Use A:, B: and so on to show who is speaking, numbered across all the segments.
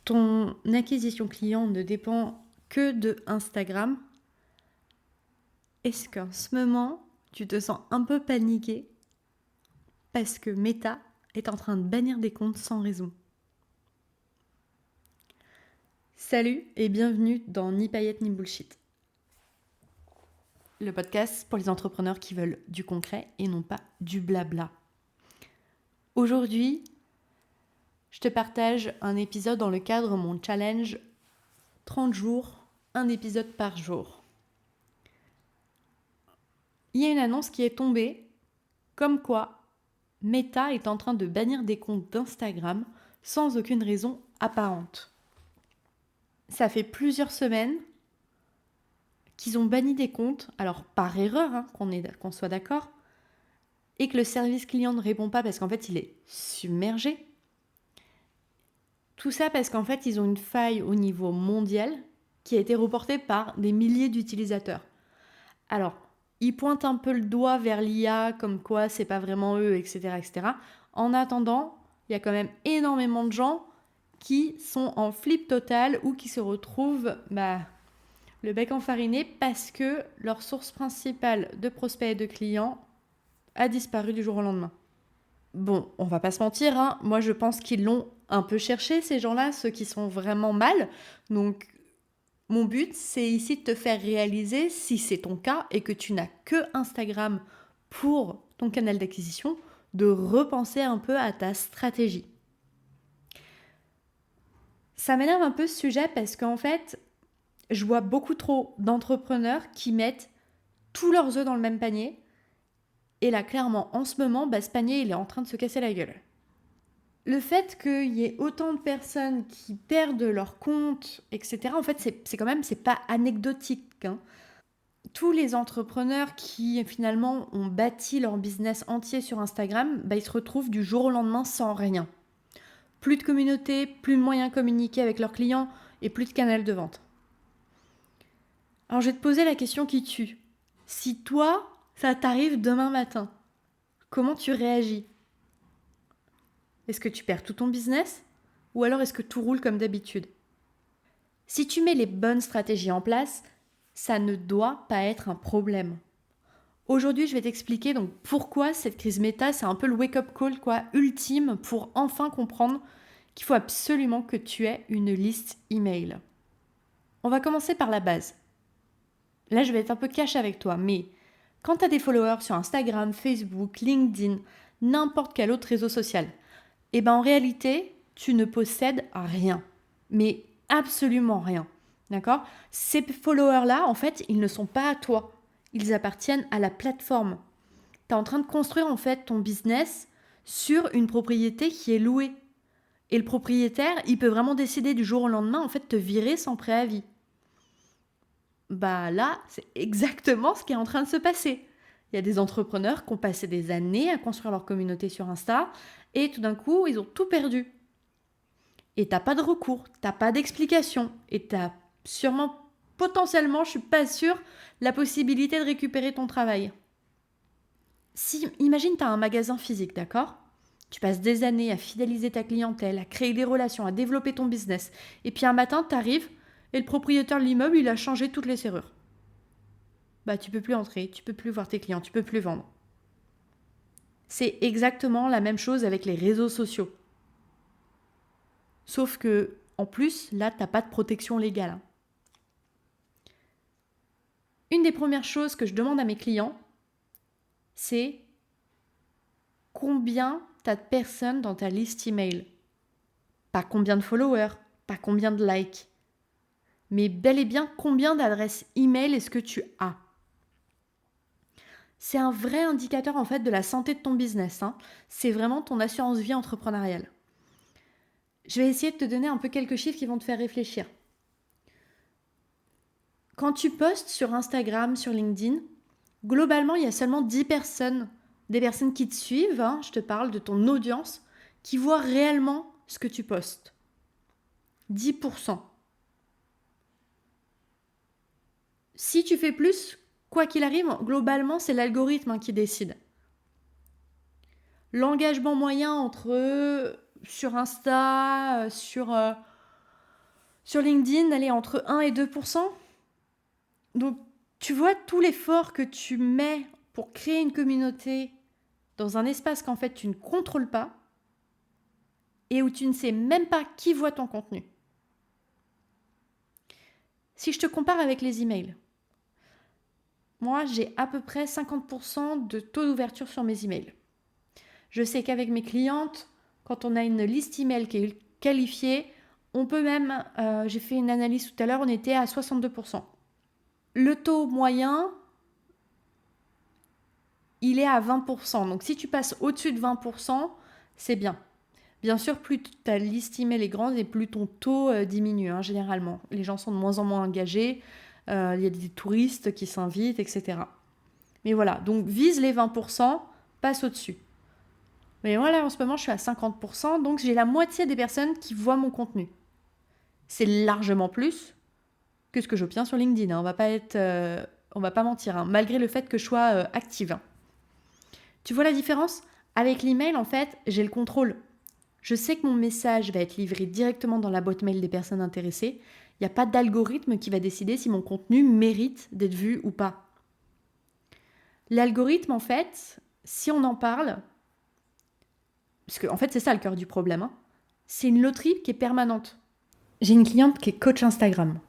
A: ton acquisition client ne dépend que de Instagram, est-ce qu'en ce moment, tu te sens un peu paniqué parce que Meta est en train de bannir des comptes sans raison? Salut et bienvenue dans Ni paillettes ni bullshit. Le podcast pour les entrepreneurs qui veulent du concret et non pas du blabla. Aujourd'hui, je te partage un épisode dans le cadre de mon challenge 30 jours, un épisode par jour. Il y a une annonce qui est tombée comme quoi Meta est en train de bannir des comptes d'Instagram sans aucune raison apparente. Ça fait plusieurs semaines qu'ils ont banni des comptes, alors par erreur, qu'on soit d'accord, et que le service client ne répond pas parce qu'en fait il est submergé. Tout ça parce qu'en fait ils ont une faille au niveau mondial qui a été reportée par des milliers d'utilisateurs. Alors, ils pointent un peu le doigt vers l'IA, comme quoi c'est pas vraiment eux, etc., etc. En attendant, il y a quand même énormément de gens qui sont en flip total ou qui se retrouvent le bec enfariné parce que leur source principale de prospects et de clients a disparu du jour au lendemain. Bon, on va pas se mentir, hein. Moi je pense qu'ils l'ont un peu cherché, ces gens-là, ceux qui sont vraiment mal. Donc mon but, c'est ici de te faire réaliser, si c'est ton cas et que tu n'as que Instagram pour ton canal d'acquisition, de repenser un peu à ta stratégie. Ça m'énerve un peu ce sujet parce qu'en fait, je vois beaucoup trop d'entrepreneurs qui mettent tous leurs œufs dans le même panier. Et là, clairement, en ce moment, ce panier, il est en train de se casser la gueule. Le fait qu'il y ait autant de personnes qui perdent leur compte, etc., en fait, c'est pas anecdotique, hein. Tous les entrepreneurs qui finalement ont bâti leur business entier sur Instagram, ils se retrouvent du jour au lendemain sans rien. Plus de communauté, plus de moyens de communiquer avec leurs clients et plus de canal de vente. Alors je vais te poser la question qui tue. Si toi, ça t'arrive demain matin, comment tu réagis? Est-ce que tu perds tout ton business? Ou alors est-ce que tout roule comme d'habitude? Si tu mets les bonnes stratégies en place, ça ne doit pas être un problème. Aujourd'hui, je vais t'expliquer donc pourquoi cette crise méta, c'est un peu le wake-up call ultime pour enfin comprendre qu'il faut absolument que tu aies une liste email. On va commencer par la base. Là, je vais être un peu cash avec toi, mais quand tu as des followers sur Instagram, Facebook, LinkedIn, n'importe quel autre réseau social, en réalité, tu ne possèdes rien. Mais absolument rien. D'accord? Ces followers-là, en fait, ils ne sont pas à toi. Ils appartiennent à la plateforme. Tu es en train de construire en fait ton business sur une propriété qui est louée. Et le propriétaire, il peut vraiment décider du jour au lendemain en fait de te virer sans préavis. Là, c'est exactement ce qui est en train de se passer. Il y a des entrepreneurs qui ont passé des années à construire leur communauté sur Insta et tout d'un coup, ils ont tout perdu. Et t'as pas de recours, t'as pas d'explication et t'as sûrement, potentiellement, je suis pas sûre, la possibilité de récupérer ton travail. Si, imagine, tu as un magasin physique, d'accord? Tu passes des années à fidéliser ta clientèle, à créer des relations, à développer ton business. Et puis un matin, tu arrives et le propriétaire de l'immeuble, il a changé toutes les serrures. Tu peux plus entrer, tu peux plus voir tes clients, tu peux plus vendre. C'est exactement la même chose avec les réseaux sociaux. Sauf que, en plus, là, t'as pas de protection légale, hein. Une des premières choses que je demande à mes clients, c'est combien t'as de personnes dans ta liste email. Pas combien de followers, pas combien de likes, mais bel et bien combien d'adresses email est-ce que tu as. C'est un vrai indicateur en fait de la santé de ton business, hein. C'est vraiment ton assurance vie entrepreneuriale. Je vais essayer de te donner un peu quelques chiffres qui vont te faire réfléchir. Quand tu postes sur Instagram, sur LinkedIn, globalement, il y a seulement 10 personnes, des personnes qui te suivent, hein, je te parle de ton audience, qui voient réellement ce que tu postes. 10%. Si tu fais plus, quoi qu'il arrive, globalement, c'est l'algorithme qui décide. L'engagement moyen sur Insta, sur Sur LinkedIn, elle est entre 1 et 2%. Donc, tu vois tout l'effort que tu mets pour créer une communauté dans un espace qu'en fait tu ne contrôles pas et où tu ne sais même pas qui voit ton contenu. Si je te compare avec les emails, moi j'ai à peu près 50% de taux d'ouverture sur mes emails. Je sais qu'avec mes clientes, quand on a une liste email qui est qualifiée, on peut même, j'ai fait une analyse tout à l'heure, on était à 62%. Le taux moyen, il est à 20%. Donc si tu passes au-dessus de 20%, c'est bien. Bien sûr, plus ta liste email est grande et plus ton taux diminue, généralement. Les gens sont de moins en moins engagés, il y a des touristes qui s'invitent, etc. Mais voilà, donc vise les 20%, passe au-dessus. Mais voilà, en ce moment, je suis à 50%, donc j'ai la moitié des personnes qui voient mon contenu. C'est largement plus que ce que j'obtiens sur LinkedIn. On va pas mentir, malgré le fait que je sois active. Tu vois la différence ? Avec l'email, en fait, j'ai le contrôle. Je sais que mon message va être livré directement dans la boîte mail des personnes intéressées. Il n'y a pas d'algorithme qui va décider si mon contenu mérite d'être vu ou pas. L'algorithme, en fait, si on en parle, parce que en fait c'est ça le cœur du problème, c'est une loterie qui est permanente. J'ai une cliente qui est coach Instagram.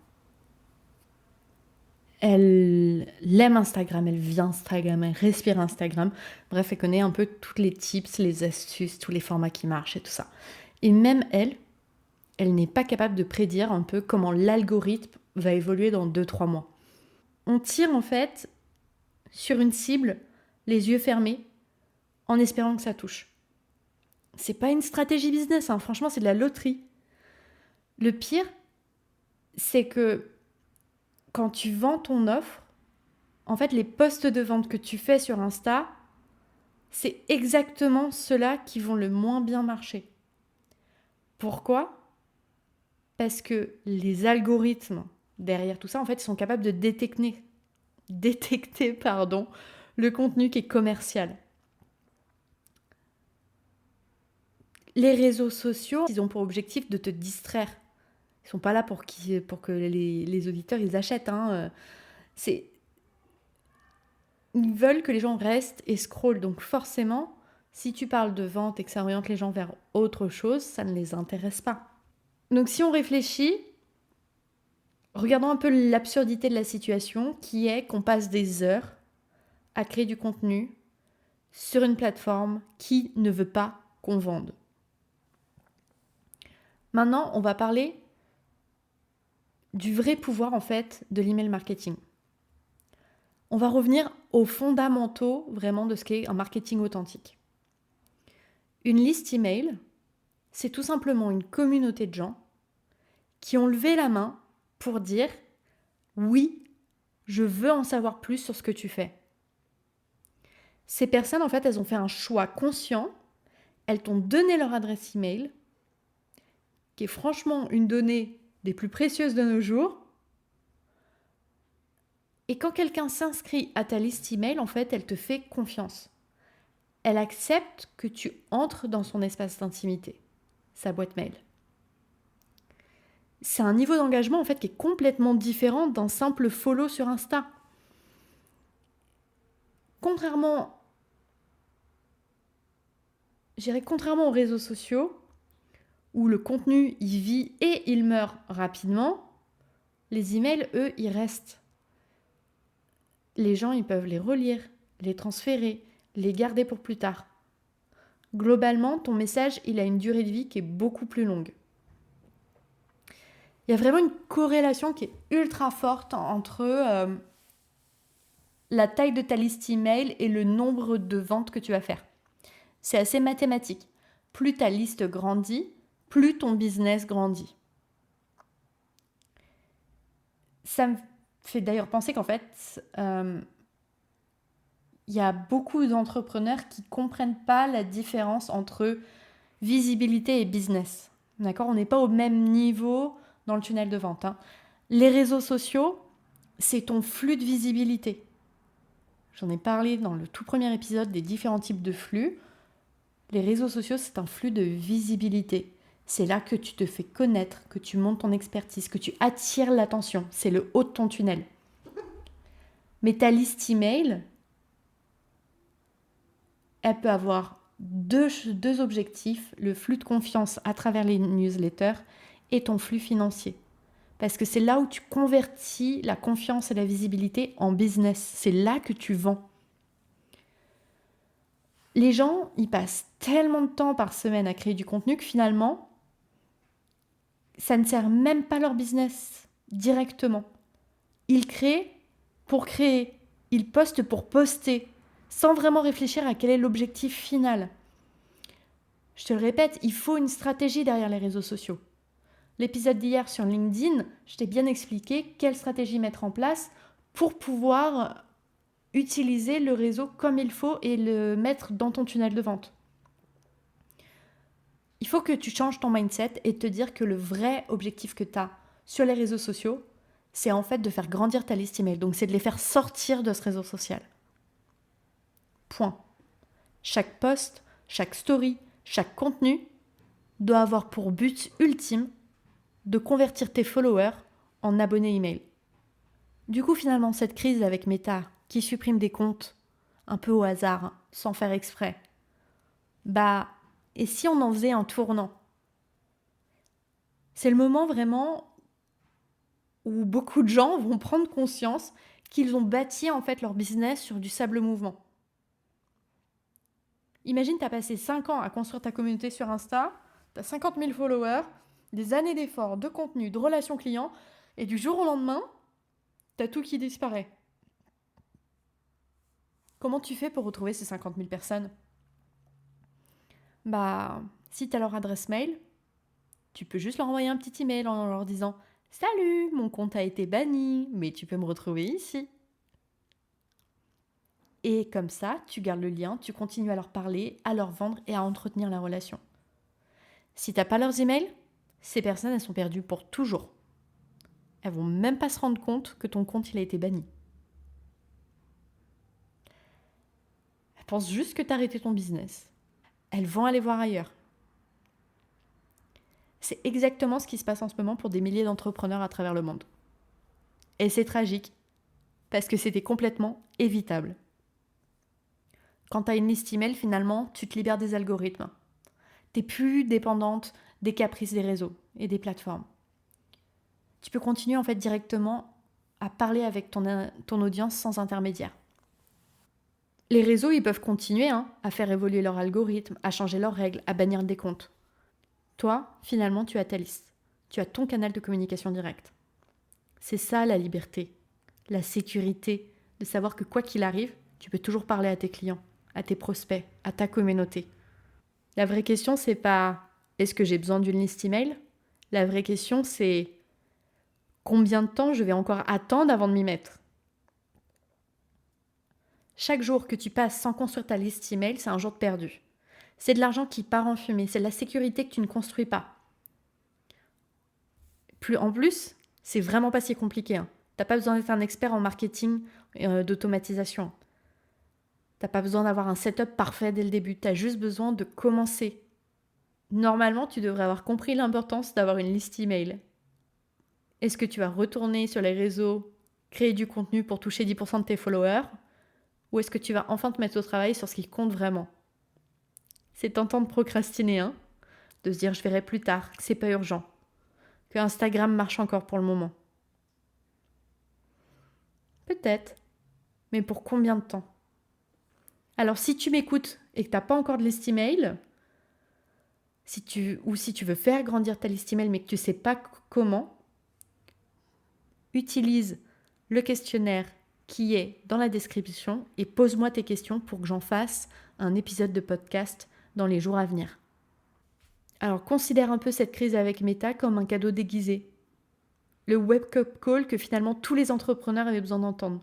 A: Elle aime Instagram, elle vit Instagram, elle respire Instagram. Bref, elle connaît un peu tous les tips, les astuces, tous les formats qui marchent et tout ça. Et même elle n'est pas capable de prédire un peu comment l'algorithme va évoluer dans 2-3 mois. On tire en fait sur une cible, les yeux fermés, en espérant que ça touche. C'est pas une stratégie business, franchement c'est de la loterie. Le pire, c'est que quand tu vends ton offre, en fait les posts de vente que tu fais sur Insta, c'est exactement ceux-là qui vont le moins bien marcher. Pourquoi ? Parce que les algorithmes derrière tout ça, en fait, ils sont capables de détecter le contenu qui est commercial. Les réseaux sociaux, ils ont pour objectif de te distraire. Ils sont pas là pour que les auditeurs ils achètent. Ils veulent que les gens restent et scrollent. Donc forcément, si tu parles de vente et que ça oriente les gens vers autre chose, ça ne les intéresse pas. Donc si on réfléchit, regardons un peu l'absurdité de la situation, qui est qu'on passe des heures à créer du contenu sur une plateforme qui ne veut pas qu'on vende. Maintenant, on va parler du vrai pouvoir en fait de l'email marketing. On va revenir aux fondamentaux vraiment de ce qu'est un marketing authentique. Une liste email, c'est tout simplement une communauté de gens qui ont levé la main pour dire « Oui, je veux en savoir plus sur ce que tu fais ». Ces personnes, en fait, elles ont fait un choix conscient, elles t'ont donné leur adresse email, qui est franchement une donnée des plus précieuses de nos jours. Et quand quelqu'un s'inscrit à ta liste email, en fait, elle te fait confiance. Elle accepte que tu entres dans son espace d'intimité, sa boîte mail. C'est un niveau d'engagement en fait qui est complètement différent d'un simple follow sur Insta. Contrairement aux réseaux sociaux, où le contenu il vit et il meurt rapidement, les emails, eux, ils restent. Les gens, ils peuvent les relire, les transférer, les garder pour plus tard. Globalement, ton message, il a une durée de vie qui est beaucoup plus longue. Il y a vraiment une corrélation qui est ultra forte entre la taille de ta liste email et le nombre de ventes que tu vas faire. C'est assez mathématique. Plus ta liste grandit, plus ton business grandit. Ça me fait d'ailleurs penser qu'en fait, il y a beaucoup d'entrepreneurs qui ne comprennent pas la différence entre visibilité et business. D'accord ? On n'est pas au même niveau dans le tunnel de vente. Les réseaux sociaux, c'est ton flux de visibilité. J'en ai parlé dans le tout premier épisode des différents types de flux. Les réseaux sociaux, c'est un flux de visibilité. C'est là que tu te fais connaître, que tu montes ton expertise, que tu attires l'attention. C'est le haut de ton tunnel. Mais ta liste email, elle peut avoir deux objectifs, le flux de confiance à travers les newsletters et ton flux financier. Parce que c'est là où tu convertis la confiance et la visibilité en business. C'est là que tu vends. Les gens, ils passent tellement de temps par semaine à créer du contenu que finalement, ça ne sert même pas leur business directement. Ils créent pour créer. Ils postent pour poster, sans vraiment réfléchir à quel est l'objectif final. Je te le répète, il faut une stratégie derrière les réseaux sociaux. L'épisode d'hier sur LinkedIn, je t'ai bien expliqué quelle stratégie mettre en place pour pouvoir utiliser le réseau comme il faut et le mettre dans ton tunnel de vente. Il faut que tu changes ton mindset et te dire que le vrai objectif que tu as sur les réseaux sociaux, c'est en fait de faire grandir ta liste email. Donc c'est de les faire sortir de ce réseau social. Point. Chaque post, chaque story, chaque contenu doit avoir pour but ultime de convertir tes followers en abonnés email. Du coup, finalement, cette crise avec Meta, qui supprime des comptes un peu au hasard, sans faire exprès, et si on en faisait un tournant? C'est le moment vraiment où beaucoup de gens vont prendre conscience qu'ils ont bâti en fait leur business sur du sable mouvement. Imagine, tu as passé 5 ans à construire ta communauté sur Insta, tu as 50 000 followers, des années d'efforts, de contenu, de relations clients, et du jour au lendemain, tu as tout qui disparaît. Comment tu fais pour retrouver ces 50 000 personnes? Si tu as leur adresse mail, tu peux juste leur envoyer un petit email en leur disant « Salut, mon compte a été banni, mais tu peux me retrouver ici. » Et comme ça, tu gardes le lien, tu continues à leur parler, à leur vendre et à entretenir la relation. Si tu n'as pas leurs emails, ces personnes, elles sont perdues pour toujours. Elles vont même pas se rendre compte que ton compte il a été banni. Elles pensent juste que tu as arrêté ton business. Elles vont aller voir ailleurs. C'est exactement ce qui se passe en ce moment pour des milliers d'entrepreneurs à travers le monde. Et c'est tragique, parce que c'était complètement évitable. Quand tu as une liste email, finalement, tu te libères des algorithmes. Tu n'es plus dépendante des caprices des réseaux et des plateformes. Tu peux continuer en fait directement à parler avec ton audience sans intermédiaire. Les réseaux, ils peuvent continuer à faire évoluer leur algorithme, à changer leurs règles, à bannir des comptes. Toi, finalement, tu as ta liste. Tu as ton canal de communication direct. C'est ça la liberté, la sécurité, de savoir que quoi qu'il arrive, tu peux toujours parler à tes clients, à tes prospects, à ta communauté. La vraie question, c'est pas est-ce que j'ai besoin d'une liste email? La vraie question, c'est combien de temps je vais encore attendre avant de m'y mettre? Chaque jour que tu passes sans construire ta liste email, c'est un jour de perdu. C'est de l'argent qui part en fumée, c'est de la sécurité que tu ne construis pas. En plus, c'est vraiment pas si compliqué. T'as pas besoin d'être un expert en marketing d'automatisation. T'as pas besoin d'avoir un setup parfait dès le début. T'as juste besoin de commencer. Normalement, tu devrais avoir compris l'importance d'avoir une liste email. Est-ce que tu vas retourner sur les réseaux, créer du contenu pour toucher 10% de tes followers? Ou est-ce que tu vas enfin te mettre au travail sur ce qui compte vraiment? C'est tentant de procrastiner, de se dire je verrai plus tard, que c'est pas urgent, que Instagram marche encore pour le moment. Peut-être, mais pour combien de temps? Alors si tu m'écoutes et que tu n'as pas encore de liste email, si tu veux faire grandir ta liste email mais que tu ne sais pas comment, utilise le questionnaire qui est dans la description et pose-moi tes questions pour que j'en fasse un épisode de podcast dans les jours à venir. Alors considère un peu cette crise avec Meta comme un cadeau déguisé. Le wake-up call que finalement tous les entrepreneurs avaient besoin d'entendre.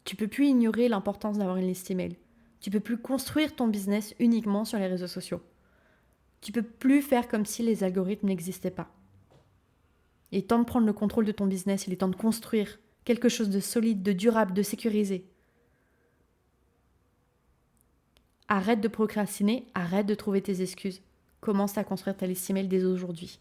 A: Tu peux plus ignorer l'importance d'avoir une liste email. Tu peux plus construire ton business uniquement sur les réseaux sociaux. Tu peux plus faire comme si les algorithmes n'existaient pas. Il est temps de prendre le contrôle de ton business, il est temps de construire quelque chose de solide, de durable, de sécurisé. Arrête de procrastiner, arrête de trouver tes excuses. Commence à construire ta liste email dès aujourd'hui.